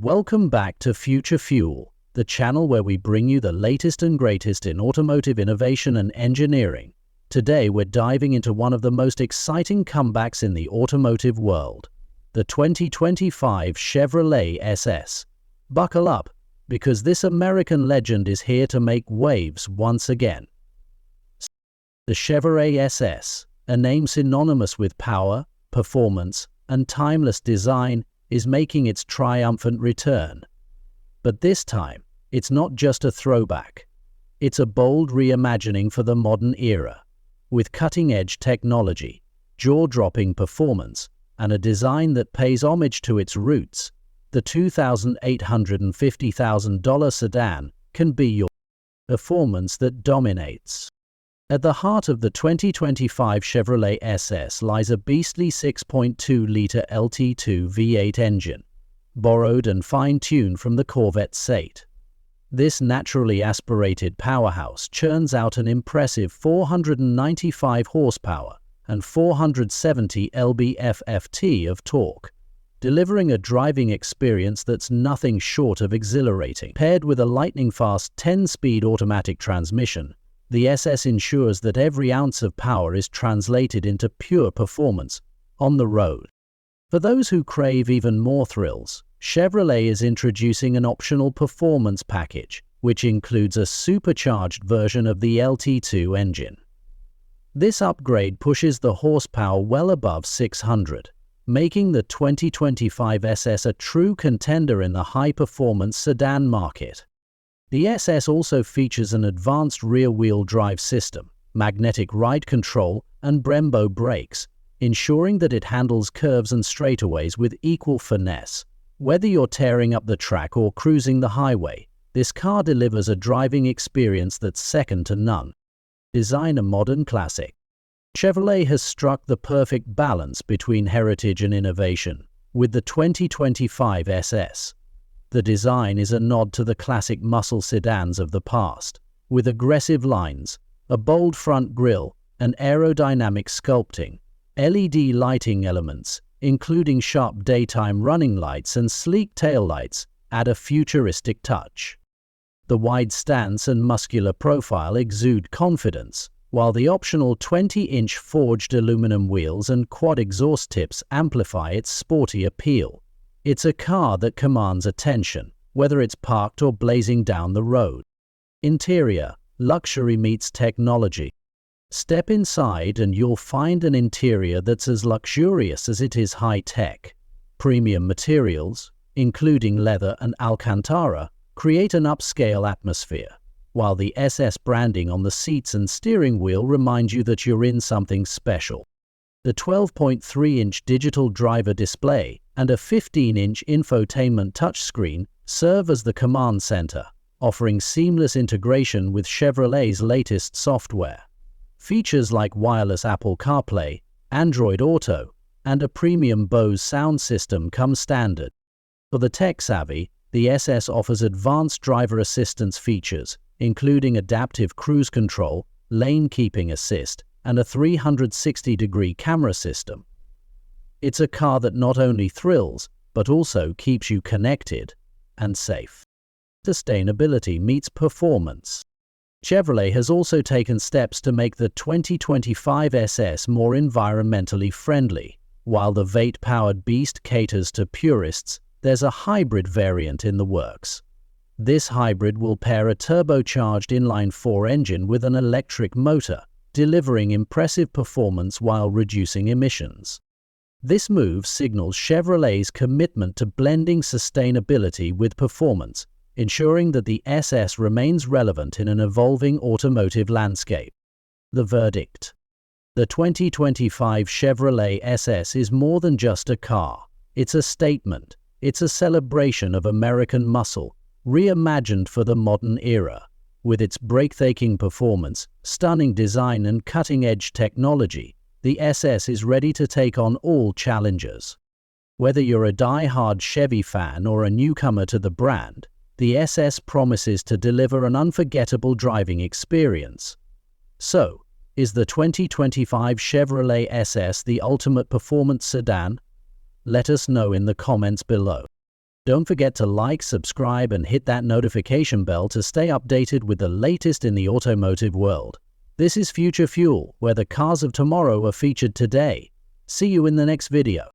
Welcome back to Future Fuel, the channel where we bring you the latest and greatest in automotive innovation and engineering. Today we're diving into one of the most exciting comebacks in the automotive world, the 2025 Chevrolet SS. Buckle up, because this American legend is here to make waves once again. The Chevrolet SS, a name synonymous with power, performance, and timeless design, is making its triumphant return. But this time, it's not just a throwback. It's a bold reimagining for the modern era. With cutting-edge technology, jaw-dropping performance, and a design that pays homage to its roots, the $2,850,000 sedan can be your performance that dominates. At the heart of the 2025 Chevrolet SS lies a beastly 6.2-liter LT2 V8 engine, borrowed and fine-tuned from the Corvette SAIT. This naturally aspirated powerhouse churns out an impressive 495 horsepower and 470 lb-ft of torque, delivering a driving experience that's nothing short of exhilarating. Paired with a lightning-fast 10-speed automatic transmission, the SS ensures that every ounce of power is translated into pure performance on the road. For those who crave even more thrills, Chevrolet is introducing an optional performance package, which includes a supercharged version of the LT2 engine. This upgrade pushes the horsepower well above 600, making the 2025 SS a true contender in the high-performance sedan market. The SS also features an advanced rear-wheel drive system, magnetic ride control, and Brembo brakes, ensuring that it handles curves and straightaways with equal finesse. Whether you're tearing up the track or cruising the highway, this car delivers a driving experience that's second to none. Design a modern classic. Chevrolet has struck the perfect balance between heritage and innovation with the 2025 SS. The design is a nod to the classic muscle sedans of the past, with aggressive lines, a bold front grille, and aerodynamic sculpting. LED lighting elements, including sharp daytime running lights and sleek taillights, add a futuristic touch. The wide stance and muscular profile exude confidence, while the optional 20-inch forged aluminum wheels and quad exhaust tips amplify its sporty appeal. It's a car that commands attention, whether it's parked or blazing down the road. Interior, luxury meets technology. Step inside and you'll find an interior that's as luxurious as it is high-tech. Premium materials, including leather and Alcantara, create an upscale atmosphere, while the SS branding on the seats and steering wheel remind you that you're in something special. The 12.3-inch digital driver display and a 15-inch infotainment touchscreen serve as the command center, offering seamless integration with Chevrolet's latest software. Features like wireless Apple CarPlay, Android Auto, and a premium Bose sound system come standard. For the tech-savvy, the SS offers advanced driver assistance features, including adaptive cruise control, lane keeping assist, and a 360-degree camera system. It's a car that not only thrills, but also keeps you connected and safe. Sustainability meets performance. Chevrolet has also taken steps to make the 2025 SS more environmentally friendly. While the V8-powered beast caters to purists, there's a hybrid variant in the works. This hybrid will pair a turbocharged inline-4 engine with an electric motor, delivering impressive performance while reducing emissions. This move signals Chevrolet's commitment to blending sustainability with performance, ensuring that the SS remains relevant in an evolving automotive landscape. The verdict. The 2025 Chevrolet SS is more than just a car. It's a statement. It's a celebration of American muscle, reimagined for the modern era. With its breathtaking performance, stunning design, and cutting-edge technology, the SS is ready to take on all challengers. Whether you're a die-hard Chevy fan or a newcomer to the brand, the SS promises to deliver an unforgettable driving experience. So, is the 2025 Chevrolet SS the ultimate performance sedan? Let us know in the comments below. Don't forget to like, subscribe, and hit that notification bell to stay updated with the latest in the automotive world. This is Future Fuel, where the cars of tomorrow are featured today. See you in the next video.